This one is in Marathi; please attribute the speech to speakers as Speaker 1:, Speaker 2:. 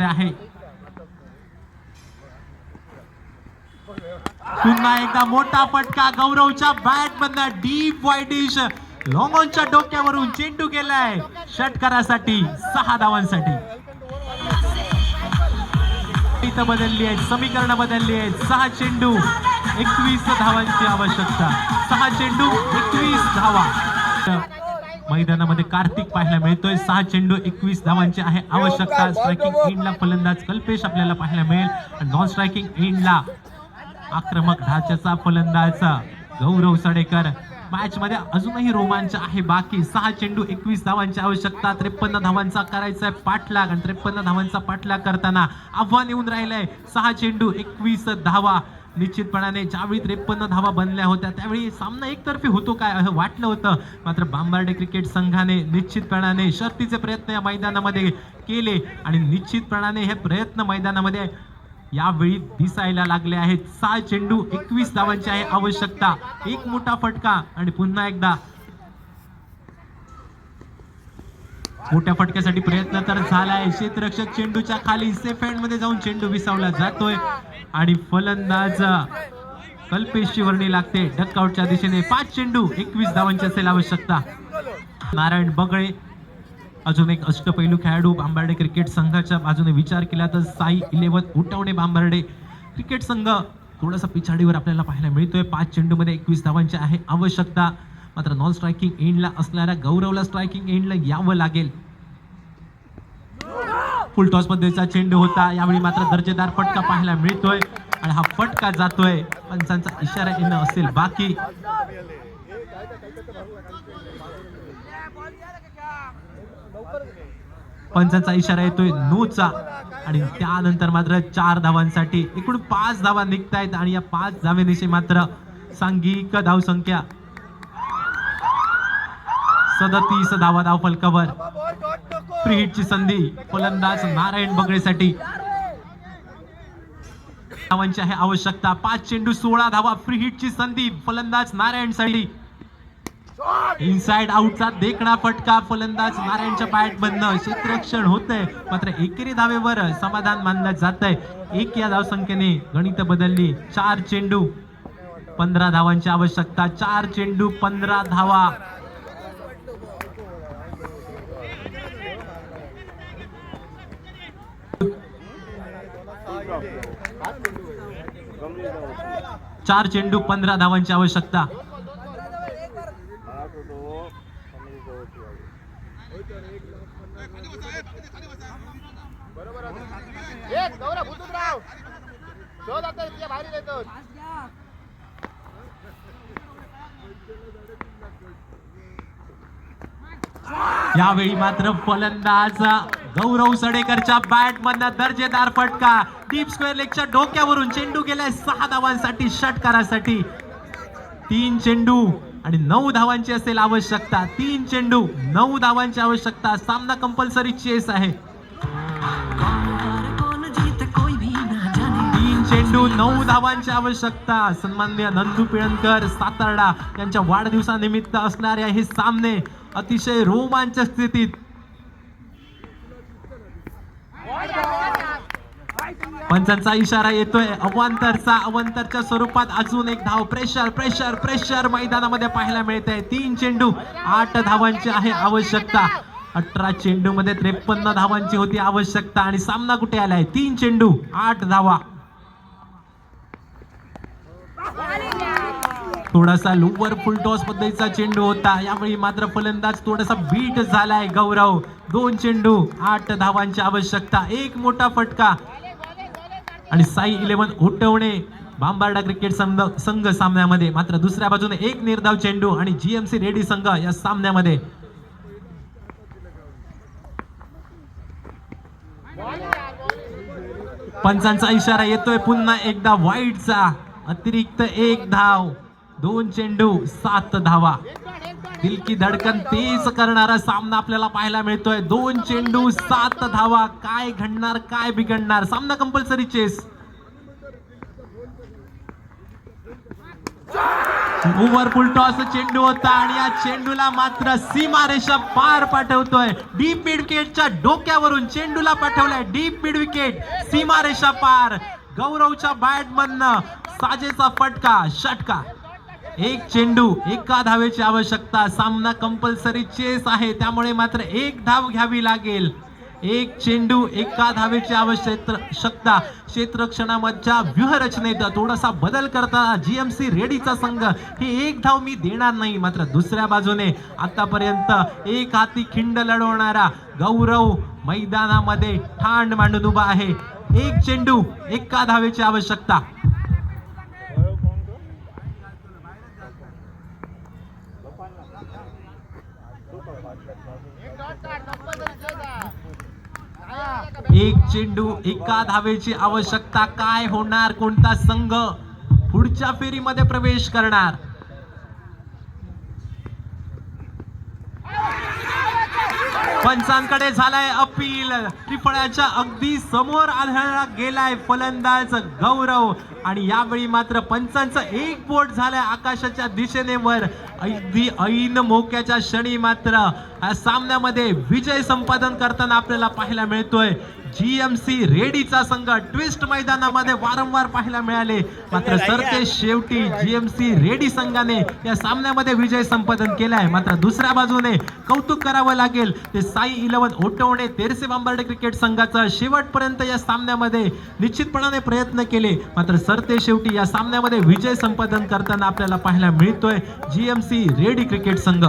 Speaker 1: आहे. पुन्हा एकदा मोठा फटका गौरवच्या बॅट मधनं डीप वाईडिश लॉंग ऑनच्या डोक्यावरून चेंडू गेलाय षटकारासाठी 6 धावांसाठी. इथं बदलली आहेत, समीकरण बदलली आहेत. 6 चेंडू 21 धावांची आवश्यकता. 6 चेंडू 21 धावा. मैदानामध्ये कार्तिक पाहायला मिळतोय. 6 चेंडू 21 धावांची आहे आवश्यकता. स्ट्रायकिंग एंडला फलंदाज कल्पेश आपल्याला पाहायला मिळेल आणि नॉन स्ट्रायकिंग एंडला आक्रमक ढाच्याचा फलंदाज गौरव सडेकर. मॅच मध्ये अजूनही रोमांच आहे बाकी. 6 चेंडू 21 धावांची आवश्यकता. 53 धावांचा करायचा पाठलाग आणि 53 धावांचा पाठलाग करताना आव्हान येऊन राहिलंय. 6 चेंडू 21 धावा. निश्चितपणाने ज्यावेळी 53 धावा बनल्या होत्या त्यावेळी सामना एकतर्फी होतो काय असं वाटलं होतं, मात्र बांबार्डे क्रिकेट संघाने निश्चितपणाने शर्तीचे प्रयत्न या मैदानामध्ये केले आणि निश्चितपणाने हे प्रयत्न मैदानामध्ये यावेळी दिसायला लागले आहेत. 6 चेंडू 21 धावांची आहे आवश्यकता. एक मोठा फटका आणि पुन्हा एकदा मोठ्या फटक्यासाठी प्रयत्न तर झालाय. क्षेत्ररक्षक चेंडूच्या खाली सेफ हँड मध्ये जाऊन चेंडू विसावला जातोय आणि फलंदाज कल्पेशची वर्णी लागते डकआउटच्या दिशेने. 5 चेंडू 21 धावांची असेल आवश्यकता. नारायण बगळे अजून एक अष्टपैलू खेळाडू बांबार्डे क्रिकेट संघाच्या बाजूने विचार केला तर साई 11 उठवणे बांबार्डे क्रिकेट संघ थोडासा पिछाडीवर आपल्याला पाहायला मिळतोय. 5 चेंडू मध्ये 21 धावांची आहे आवश्यकता. मात्र नॉन स्ट्रायकिंग एंडला असणाऱ्या गौरवला स्ट्रायकिंग एंडला यावं लागेल. फुल टॉस पद्धतीचा चेंडू होता. यावेळी मात्र दर्जेदार फटका पाहायला मिळतोय आणि हा फटका जातोय. पंचांचा इशारा येणं असेल बाकी. पंचांचा इशारा येतोय नोचा आणि त्यानंतर मात्र 4 धावांसाठी एकूण 5 धावा निघतायत आणि या 5 धावेनिशी मात्र सांघिक धावसंख्या 37 धावा धावफलकावर. फ्री हिटची संधी फलंदाज नारायण बगळेसाठी. धावांची आहे आवश्यकता. 5 चेंडू 16 धावा. फ्री हिटची संधी फलंदाज नारायण साठी. इनसाइड आउटचा देखणा फटका फलंदाज नारायणच्या बॅट मधनं क्षेत्ररक्षण होतंय मात्र एकेरी धावेवर समाधान मानलं जातंय. 1 या धावसंख्येने गणित बदलली. 4 चेंडू 15 धावांची आवश्यकता. 4 चेंडू 15 धावा. चार चेंडू 15 धावांची आवश्यकता. यावेळी मात्र फलंदाज गौरव सडेकरच्या बॅट मधनं दर्जेदार फटका. डीप स्क्वेअर लेगच्या डोक्यावरून चेंडू गेलाय 6 धावांसाठी षटकारासाठी. 3 चेंडू आणि 9 धावांची असेल आवश्यकता. 3 चेंडू 9 धावांची आवश्यकता. सामना कंपल्सरी चेस आहे. 3 चेंडू 9 धावांची आवश्यकता. सन्माननीय नंदू पिळणकर सातारडा यांच्या वाढदिवसानिमित्त असणारे हे सामने अतिशय रोमांचक स्थितीत. पंचांचा इशारा येतोय अवांतरचा. अवांतरच्या स्वरूपात अजून एक धाव. प्रेशर प्रेशर प्रेशर मैदानामध्ये पाहायला मिळतंय. 3 चेंडू 8 धावांची आहे आवश्यकता. 18 चेंडू मध्ये 53 धावांची होती आवश्यकता आणि सामना कुठे आलाय. 3 चेंडू 8 धावा. थोडासा लोवर फुल टॉस पद्धतीचा चेंडू होता. यावेळी मात्र फलंदाज थोडासा बीट झालाय गौरव. 2 चेंडू 8 धावांची आवश्यकता. एक मोठा फटका आणि साई 11 उठवणे बांबार्डा क्रिकेट संघ सामन्यामध्ये. मात्र दुसऱ्या बाजूने एक निर्धाव चेंडू आणि जीएमसी रेडी संघ या सामन्यामध्ये. पंचांचा इशारा येतोय पुन्हा एकदा वाईडचा. अतिरिक्त 1 धाव. 2 चेंडू 7 धावा. दिल की धडकन तेज करणारा सामना आपल्याला पाहायला मिळतोय. 2 चेंडू 7 धावा. काय घडणार काय बिघडणार. सामना कंपल्सरी चेस. ओव्हरफुल टॉस चेंडू होता आणि या चेंडूला मात्र सीमारेषा पार पाठवतोय. डीप मिड विकेटच्या डोक्यावरून चेंडूला पाठवलाय डीप मिड विकेट, सीमारेषा पार. गौरवच्या बॅट मधनं साजेचा फटका, षटका. एक चेंडू एका धावेची आवश्यकता. सामना कंपल्सरी चेस आहे, त्यामुळे मात्र एक धाव घ्यावी लागेल. एक चेंडू एका धावेची आवश्यकता. क्षेत्ररक्षणामधच्या व्यूहरचनेत थोडासा बदल करता जीएमसी रेडीचा संघ ही एक धाव मी देणार नाही. मात्र दुसऱ्या बाजूने आतापर्यंत एक हाती खिंड लढवणारा गौरव मैदानामध्ये ठाण मांडून उभा आहे. एक चेंडू एका धावेची आवश्यकता. एक चेंडू एका धावेची आवश्यकता. काय होणार, कोणता संघ पुढच्या फेरीमध्ये प्रवेश करणार? पंचांकडे झालाय अपील. त्रिफळ्याच्या अगदी समोर आढळला गेलाय फलंदाज गौरव आणि यावेळी मात्र पंचांचं एक बोट झालंय आकाशाच्या दिशेने वर. अगदी ऐन मोक्याच्या क्षणी मात्र या सामन्यामध्ये विजय संपादन करताना आपल्याला पाहायला मिळतोय जीएमसी रेडीचा संघ. ट्विस्ट मैदानामध्ये वारंवार पाहायला मिळाले, मात्र सरते शेवटी जीएमसी रेडी संघाने या सामन्यामध्ये विजय संपादन केलाय. मात्र दुसऱ्या बाजूने कौतुक करावं लागेल ते साई 11 ओटवणे तेरसे बांबर्डे क्रिकेट संघाचा. शेवटपर्यंत या सामन्यामध्ये निश्चितपणाने प्रयत्न केले, मात्र सरते शेवटी या सामन्यामध्ये विजय संपादन करताना आपल्याला पाहायला मिळतोय जीएमसी रेडी क्रिकेट संघ.